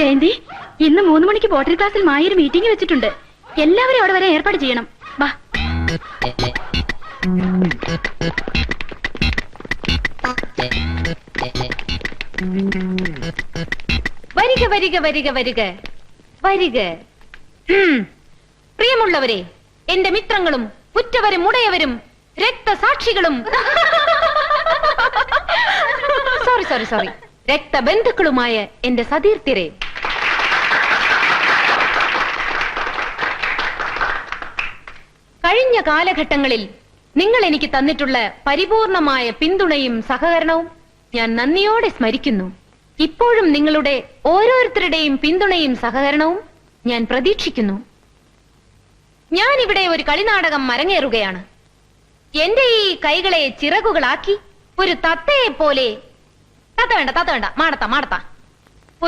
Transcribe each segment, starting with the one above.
ജയന്തി, ഇന്ന് 3 മണിക്ക് ബോട്ടറി ക്ലാസ്സിൽ മായൊരു മീറ്റിംഗ് വെച്ചിട്ടുണ്ട്. എല്ലാവരും അവിടെ വരെ ഏർപ്പാട് ചെയ്യണം. വാ. വരിക വരിക വരിക വരിക വരിക. പ്രിയമുള്ളവരെ, എന്റെ മിത്രങ്ങളും ഉറ്റവരും ഉടയവരും രക്തസാക്ഷികളും സോറി സോറി സോറി രക്തബന്ധുക്കളുമായ എന്റെ സതീർത്ഥ്യരെ, കഴിഞ്ഞ കാലഘട്ടങ്ങളിൽ നിങ്ങൾ എനിക്ക് തന്നിട്ടുള്ള പരിപൂർണമായ പിന്തുണയും സഹകരണവും ഞാൻ നന്ദിയോടെ സ്മരിക്കുന്നു. ഇപ്പോഴും നിങ്ങളുടെ ഓരോരുത്തരുടെയും പിന്തുണയും സഹകരണവും ഞാൻ പ്രതീക്ഷിക്കുന്നു. ഞാൻ ഇവിടെ ഒരു കളിനാടകം അരങ്ങേറുകയാണ്. എന്റെ ഈ കൈകളെ ചിറകുകളാക്കി ഒരു തത്തയെ പോലെ, തത്ത വേണ്ട മാടത്ത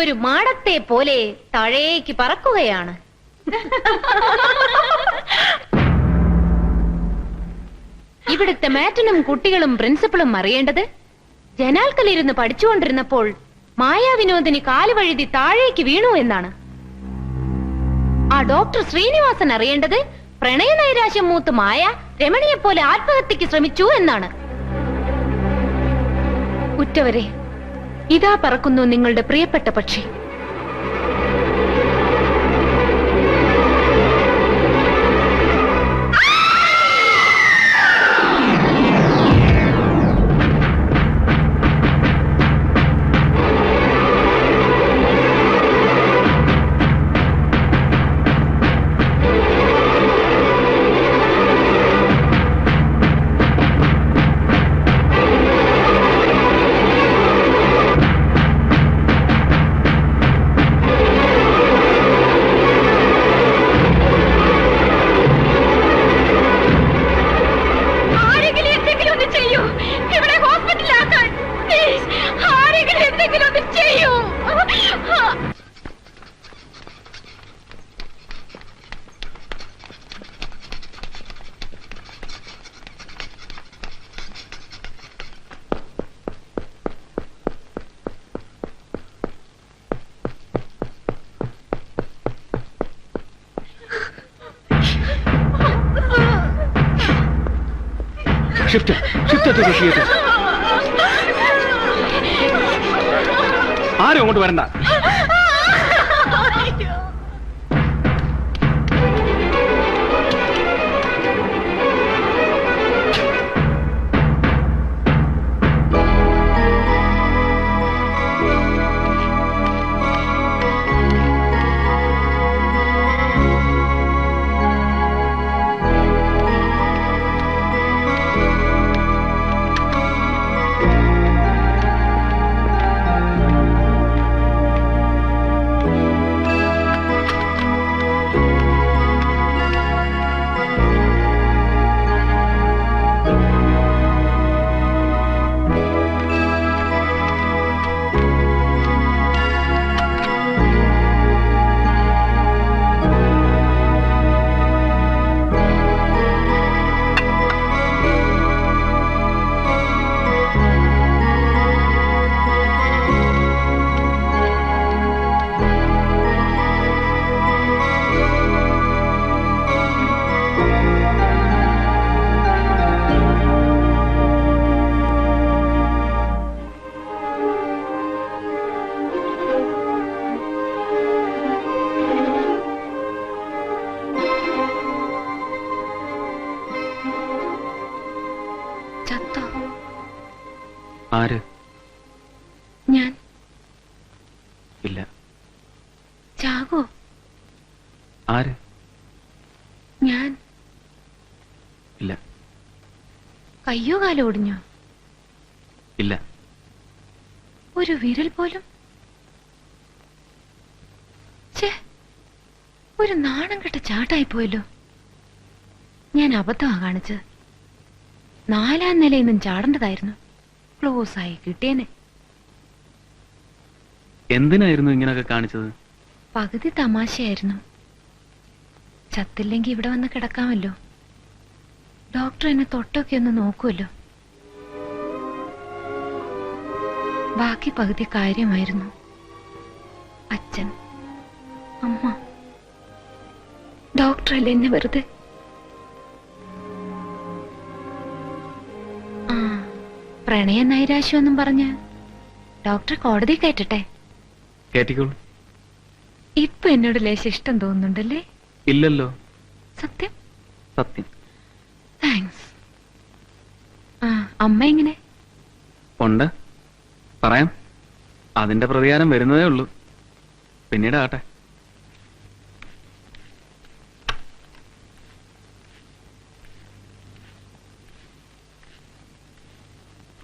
ഒരു മാടത്തെ പോലെ താഴേക്ക് പറക്കുകയാണ്. ഇവിടുത്തെ മാറ്റനും കുട്ടികളും പ്രിൻസിപ്പളും അറിയേണ്ടത്, ജനാൽക്കലിരുന്ന് പഠിച്ചുകൊണ്ടിരുന്നപ്പോൾ മായാവിനോദിനി കാലുവഴുതി താഴേക്ക് വീണു എന്നാണ്. ആ ഡോക്ടർ ശ്രീനിവാസൻ അറിയേണ്ടത്, പ്രണയനൈരാശ്യം മൂത്ത് മായ രമണിയെപ്പോലെ ആത്മഹത്യക്ക് ശ്രമിച്ചു എന്നാണ്. ഉറ്റവരെ, ഇതാ പറക്കുന്നു നിങ്ങളുടെ പ്രിയപ്പെട്ട പക്ഷി. ആരും അങ്ങോട്ട് വരണ്ട. ആര്? ഞാൻ. ഇല്ല. ചാകോ? ആര്? ഞാൻ. ഇല്ല. കയ്യോ കാലോ ഒടിഞ്ഞോ? ഇല്ല. ഒരു വിരൽ പോലും? ഒരു നാണം കെട്ട ചാട്ടായി പോയല്ലോ. ഞാൻ അബദ്ധമാ കാണിച്ചത്. 4ാം നിലയിൽ നിന്നും ചാടേണ്ടതായിരുന്നു. ക്ലോസ് ആയി കിട്ടിയേനെ. എന്തിനായിരുന്നു ഇങ്ങനൊക്കെ കാണിച്ചത്? പകുതി തമാശയായിരുന്നു. ചത്തില്ലെങ്കിൽ ഇവിടെ വന്ന് കിടക്കാമല്ലോ. ഡോക്ടർ എന്നെ തൊട്ടൊക്കെ ഒന്ന് നോക്കുമല്ലോ. ബാക്കി പകുതി കാര്യമായിരുന്നു. അച്ഛൻ അമ്മ ഡോക്ടറല്ലേ എന്നെ വെറുതെ. ആ പ്രണയ നൈരാശ്യമൊന്നും പറഞ്ഞ് ഡോക്ടർ കോടതി കയറ്റട്ടെ. കേറ്റിക്കോളൂ. ഇപ്പൊ എന്നോട് ലേശം ഇഷ്ടം തോന്നുന്നുണ്ടല്ലേ? ഇല്ലല്ലോ. സത്യം? സത്യം. താങ്ക്സ്. ആ അമ്മ എങ്ങനെ? ഉണ്ട്, പറയാം. അതിന്റെ പ്രതികാരം വരുന്നതേ ഉള്ളൂ. പിന്നീട് ആട്ടെ.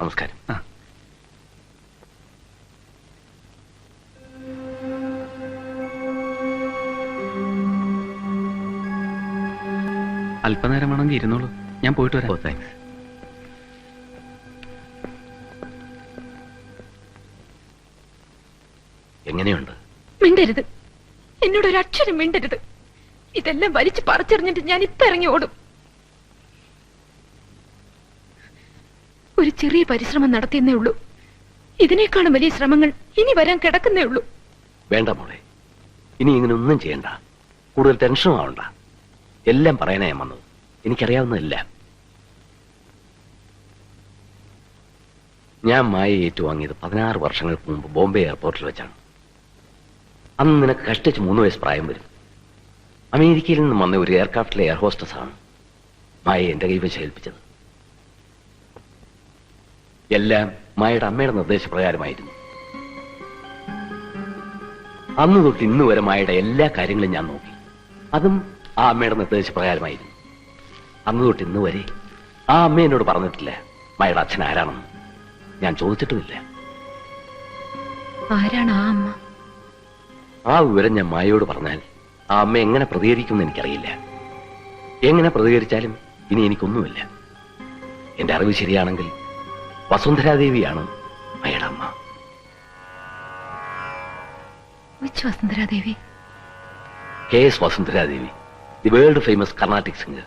നമസ്കാരം. അല്പനേരം വേണമെങ്കിൽ ഇരുന്നോളൂ, ഞാൻ പോയിട്ട് വരാം. താങ്ക്സ്. എങ്ങനെയുണ്ട്? മിണ്ടരുത്, എന്നോട് ഒരു അക്ഷരം മിണ്ടരുത്. ഇതെല്ലാം വലിച്ചു പറിച്ചെറിഞ്ഞിട്ട് ഞാൻ ഇപ്പൊ ഇറങ്ങി ഓടും. ഒരു ചെറിയ പരിശ്രമം നടത്തിയെന്നേ ഉള്ളൂ. ഇതിനേക്കാളും വലിയ ശ്രമങ്ങൾ ഇനി വരാൻ കിടക്കുന്നേ ഉള്ളൂ. വേണ്ട മോളെ, ഇനി ഇങ്ങനെ ഒന്നും ചെയ്യണ്ട. കൂടുതൽ ടെൻഷനും ആവണ്ട. എല്ലാം പറയാനാ ഞാൻ വന്നത്. എനിക്കറിയാവുന്നതല്ല. ഞാൻ മായ ഏറ്റുവാങ്ങിയത് 16 വർഷങ്ങൾക്ക് മുമ്പ് ബോംബെ എയർപോർട്ടിൽ വെച്ചാണ്. അന്ന് നിനക്ക് കഷ്ടിച്ച് 3 വയസ്സ് പ്രായം വരും. അമേരിക്കയിൽ നിന്നും വന്ന ഒരു എയർക്രാഫ്റ്റിലെ എയർ ഹോസ്റ്റസ് ആണ് മായ എന്റെ കൈവശം ഏൽപ്പിച്ചത്. എല്ലാം മായയുടെ അമ്മയുടെ നിർദ്ദേശപ്രകാരമായിരുന്നു. അന്ന് തൊട്ട് ഇന്ന് വരെ മായയുടെ എല്ലാ കാര്യങ്ങളും ഞാൻ നോക്കി. അതും ആ അമ്മയുടെ നിർദ്ദേശപ്രകാരമായിരുന്നു. അന്ന് തൊട്ട് ഇന്ന് വരെ ആ അമ്മ എന്നോട് പറഞ്ഞിട്ടില്ല മായയുടെ അച്ഛൻ ആരാണെന്ന്. ഞാൻ ചോദിച്ചിട്ടുമില്ല. ആരാണ് ആ അമ്മ? ആ വിവരം ഞാൻ മായയോട് പറഞ്ഞാൽ ആ അമ്മ എങ്ങനെ പ്രതികരിക്കുമെന്ന് എനിക്കറിയില്ല. എങ്ങനെ പ്രതികരിച്ചാലും ഇനി എനിക്കൊന്നുമില്ല. എന്റെ അറിവ് ശരിയാണെങ്കിൽ വസുന്ധരാദേവിയാണ് മായയുടെ അമ്മ. Vasundharadevi? KS Vasundharadevi, the world famous Carnatic singer.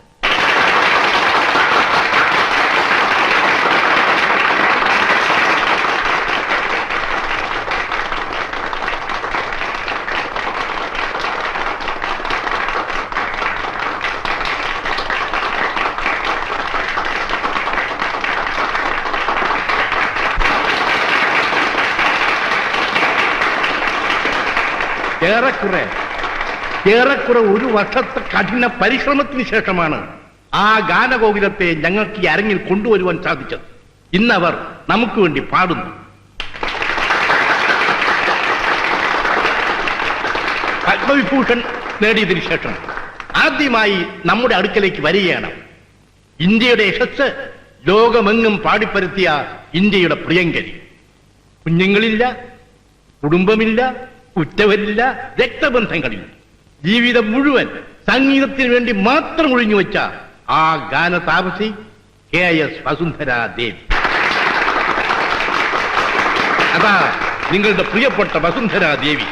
ഏറെക്കുറെ ഒരു വർഷത്തെ കഠിന പരിശ്രമത്തിന് ശേഷമാണ് ആ ഗാനഗോകുലത്തെ ഞങ്ങൾക്ക് ഈ അരങ്ങിൽ കൊണ്ടുവരുവാൻ സാധിച്ചത്. ഇന്നവർ നമുക്ക് വേണ്ടി പാടുന്നു. പത്മവിഭൂഷൺ നേടിയതിനു ശേഷം ആദ്യമായി നമ്മുടെ അടുക്കലേക്ക് വരികയാണ് ഇന്ത്യയുടെ യശസ് ലോകമെങ്ങും പാടിപ്പരത്തിയ ഇന്ത്യയുടെ പ്രിയങ്കരി. കുഞ്ഞുങ്ങളില്ല, കുടുംബമില്ല, ഉറ്റവരില്ല, രക്തബന്ധങ്ങളില്ല. ജീവിതം മുഴുവൻ സംഗീതത്തിന് വേണ്ടി മാത്രം ഒഴിഞ്ഞു വെച്ച ആ ഗാനതാപസി KS വസുന്ധരാദേവി. അതാ നിങ്ങളുടെ പ്രിയപ്പെട്ട വസുന്ധരാദേവി.